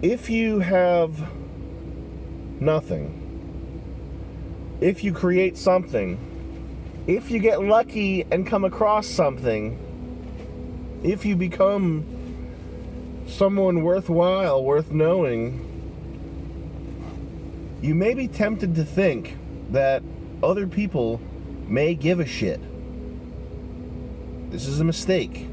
if you have nothing, if you create something, if you get lucky and come across something, if you become someone worthwhile, worth knowing, you may be tempted to think that other people may give a shit. This is a mistake.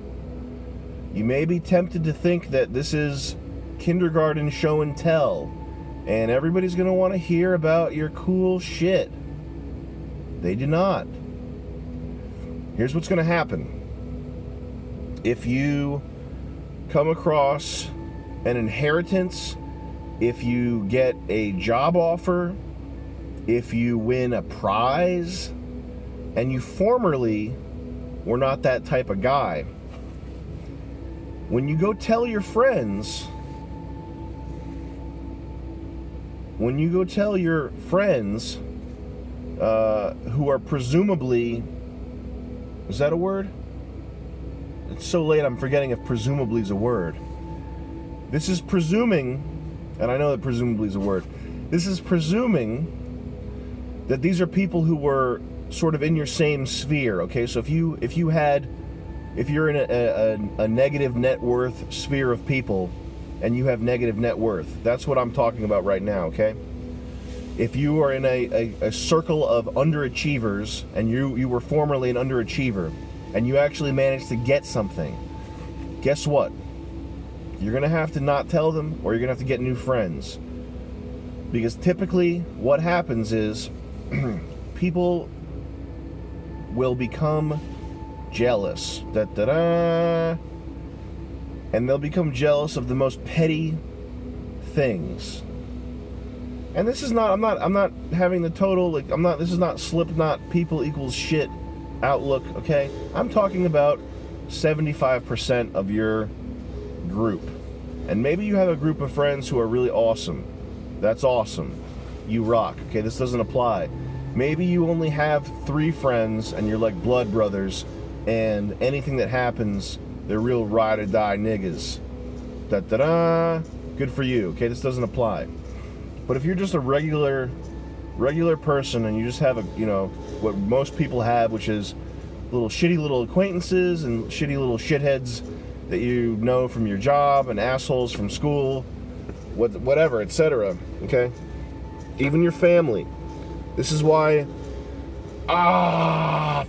You may be tempted to think that this is kindergarten show and tell, and everybody's going to want to hear about your cool shit. They do not. Here's what's going to happen. If you come across an inheritance, if you get a job offer, if you win a prize, and you formerly were not that type of guy, when you go tell your friends, who are presumably, is that a word? It's so late I'm forgetting if presumably is a word. This is presuming, and I know that presumably is a word, this is presuming that these are people who were sort of in your same sphere, okay? So if you're in a negative net worth sphere of people, and you have negative net worth, that's what I'm talking about right now, okay? If you are in a circle of underachievers, and you were formerly an underachiever, and you actually managed to get something, guess what? You're going to have to not tell them, or you're going to have to get new friends. Because typically what happens is people will become jealous. And they'll become jealous of the most petty things. And this is not, I'm not having the total, this is not Slipknot people equals shit outlook, okay? I'm talking about 75% of your group. And maybe you have a group of friends who are really awesome. That's awesome. You rock, okay? This doesn't apply. Maybe you only have 3 friends and you're like blood brothers, and anything that happens, they're real ride or die niggas. Good for you, okay? This doesn't apply. But if you're just a regular person and you just have what most people have, which is shitty little acquaintances and shitty little shitheads that you know from your job and assholes from school, whatever, etc. Okay? Even your family. This is why.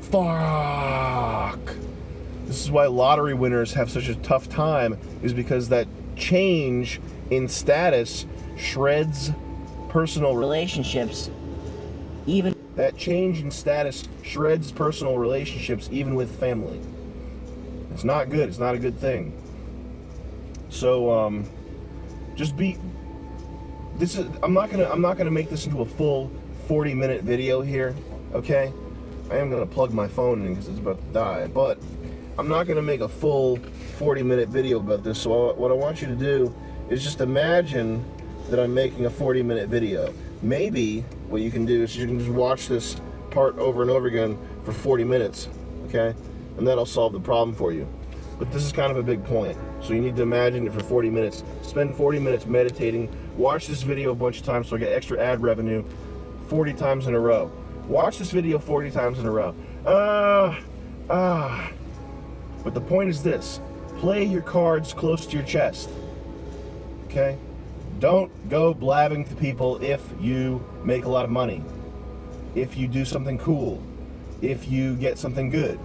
Fuck. This is why lottery winners have such a tough time, is because that change in status shreds personal relationships. Even that change in status shreds personal relationships, even with family. It's not good. It's not a good thing. So, I'm not gonna make this into a full 40-minute video here. Okay, I am gonna plug my phone in because it's about to die, but I'm not gonna make a full 40-minute video about this. So what I want you to do is just imagine that I'm making a 40-minute video. Maybe what you can do is you can just watch this part over and over again for 40 minutes, okay? And that'll solve the problem for you. But this is kind of a big point. So you need to imagine it for 40 minutes. Spend 40 minutes meditating. Watch this video a bunch of times so I get extra ad revenue 40 times in a row. Watch this video 40 times in a row. But the point is this. Play your cards close to your chest. Okay? Don't go blabbing to people if you make a lot of money, if you do something cool, if you get something good,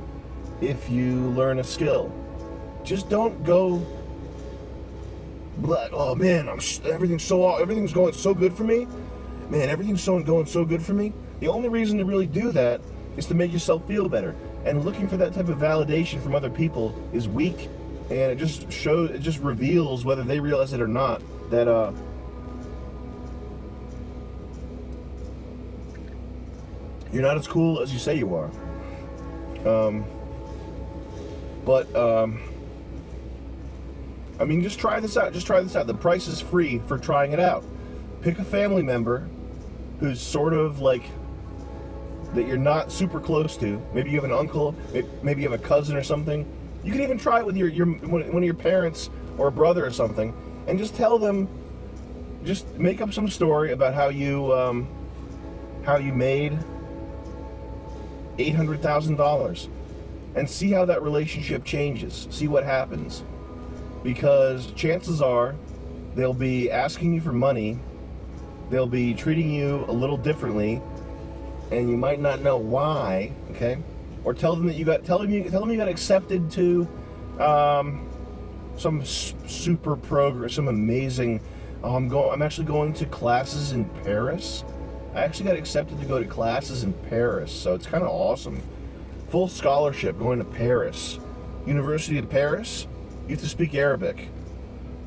if you learn a skill. Just don't go, oh man, everything's going so good for me. Man, everything's going so good for me. The only reason to really do that is to make yourself feel better. And looking for that type of validation from other people is weak, and it just reveals, whether they realize it or not, that you're not as cool as you say you are. Just try this out. The price is free for trying it out. Pick a family member who's sort of like that you're not super close to. Maybe you have an uncle, maybe you have a cousin or something. You can even try it with one of your parents or a brother or something, and just tell them just make up some story about how you made $800,000 and see how that relationship changes. See what happens. Because chances are they'll be asking you for money, they'll be treating you a little differently, and you might not know why, okay? Or tell them you got accepted to some super program, some amazing. Oh, I'm actually going to classes in Paris. I actually got accepted to go to classes in Paris, so it's kind of awesome. Full scholarship going to Paris, University of Paris. You have to speak Arabic,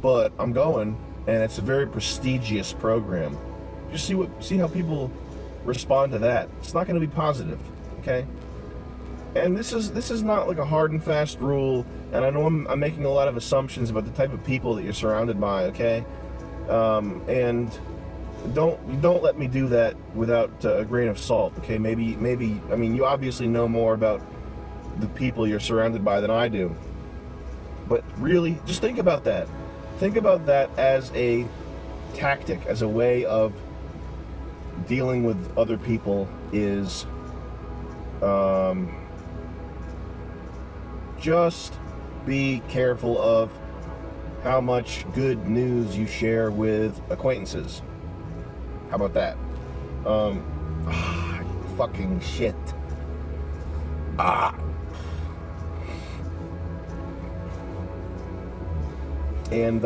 but I'm going, and it's a very prestigious program. Just see how people respond to that. It's not going to be positive, okay? And this is not like a hard and fast rule. And I know I'm making a lot of assumptions about the type of people that you're surrounded by, okay? And don't let me do that without a grain of salt, okay? Maybe I mean, you obviously know more about the people you're surrounded by than I do. But really, just think about that. Think about that as a tactic, as a way of dealing with other people is just be careful of how much good news you share with acquaintances. How about that? Fucking shit. And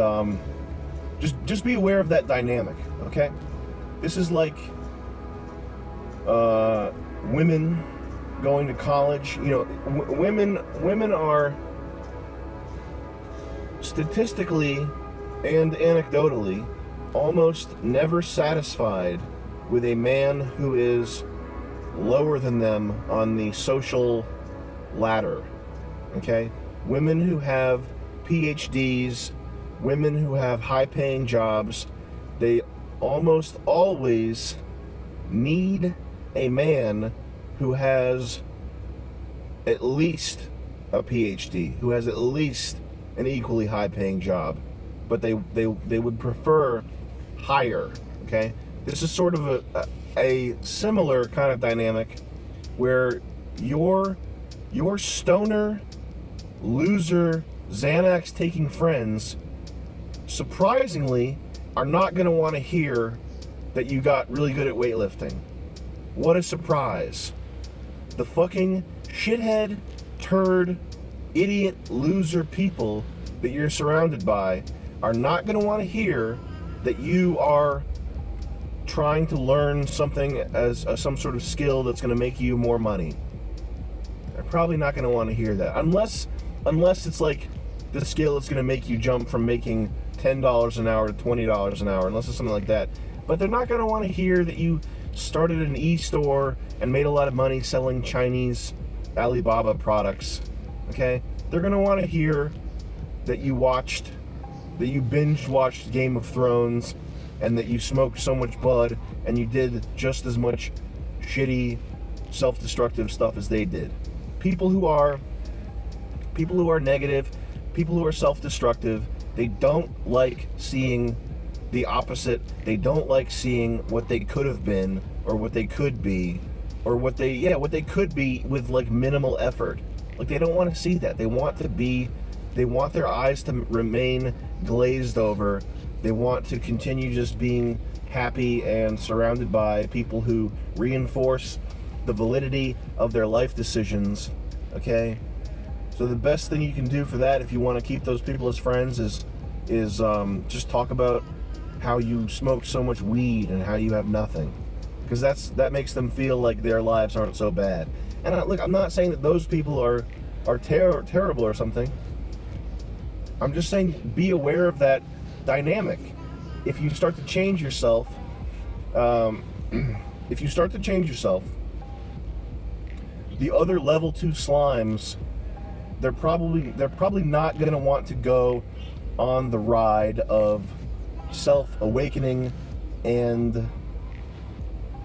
just be aware of that dynamic, okay? This is like women going to college. You know, women are statistically and anecdotally almost never satisfied with a man who is lower than them on the social ladder, okay? Women who have PhDs, women who have high-paying jobs, they almost always need a man who has at least a PhD, who has at least an equally high-paying job, but they would prefer higher, okay? This is sort of a similar kind of dynamic where your stoner, loser, Xanax-taking friends surprisingly are not going to want to hear that you got really good at weightlifting. What a surprise. The fucking shithead, turd, idiot, loser people that you're surrounded by are not going to want to hear that you are trying to learn something as some sort of skill that's going to make you more money. They're probably not going to want to hear that unless it's like the skill that's going to make you jump from making $10 an hour to $20 an hour, unless it's something like that. But they're not going to want to hear that you started an e-store and made a lot of money selling Chinese Alibaba products, okay? They're going to want to hear that you binge watched Game of Thrones and that you smoked so much bud and you did just as much shitty, self-destructive stuff as they did. People who are negative, people who are self-destructive, they don't like seeing the opposite. They don't like seeing what they could have been or what they could be or what they could be with like minimal effort. Like they don't want to see that. They want their eyes to remain glazed over. They want to continue just being happy and surrounded by people who reinforce the validity of their life decisions, okay? So the best thing you can do for that, if you want to keep those people as friends, is just talk about how you smoked so much weed and how you have nothing, because that makes them feel like their lives aren't so bad. And I'm not saying that those people are terrible or something. I'm just saying be aware of that dynamic. If you start to change yourself, the other level 2 slimes, they're probably not going to want to go on the ride of self-awakening and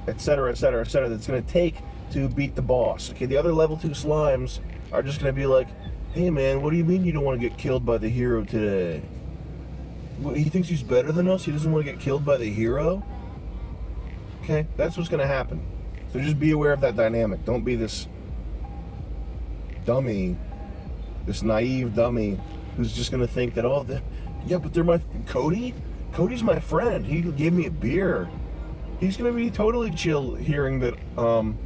et cetera, that's going to take to beat the boss. Okay, the other level 2 slimes are just going to be like, hey man, what do you mean you don't want to get killed by the hero today? He thinks he's better than us. He doesn't want to get killed by the hero. Okay, that's what's going to happen. So just be aware of that dynamic. Don't be this dummy, this naive dummy who's just going to think that, oh, yeah, but they're my... Cody's my friend. He gave me a beer. He's going to be totally chill hearing that I'm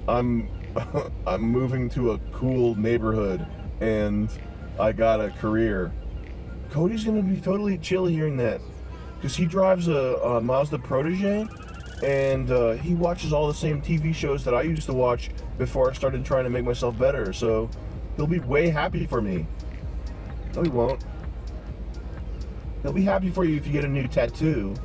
I'm moving to a cool neighborhood and I got a career. Cody's going to be totally chill hearing that because he drives a Mazda Protege and he watches all the same TV shows that I used to watch before I started trying to make myself better. So he'll be way happy for me. No, he won't. He'll be happy for you if you get a new tattoo.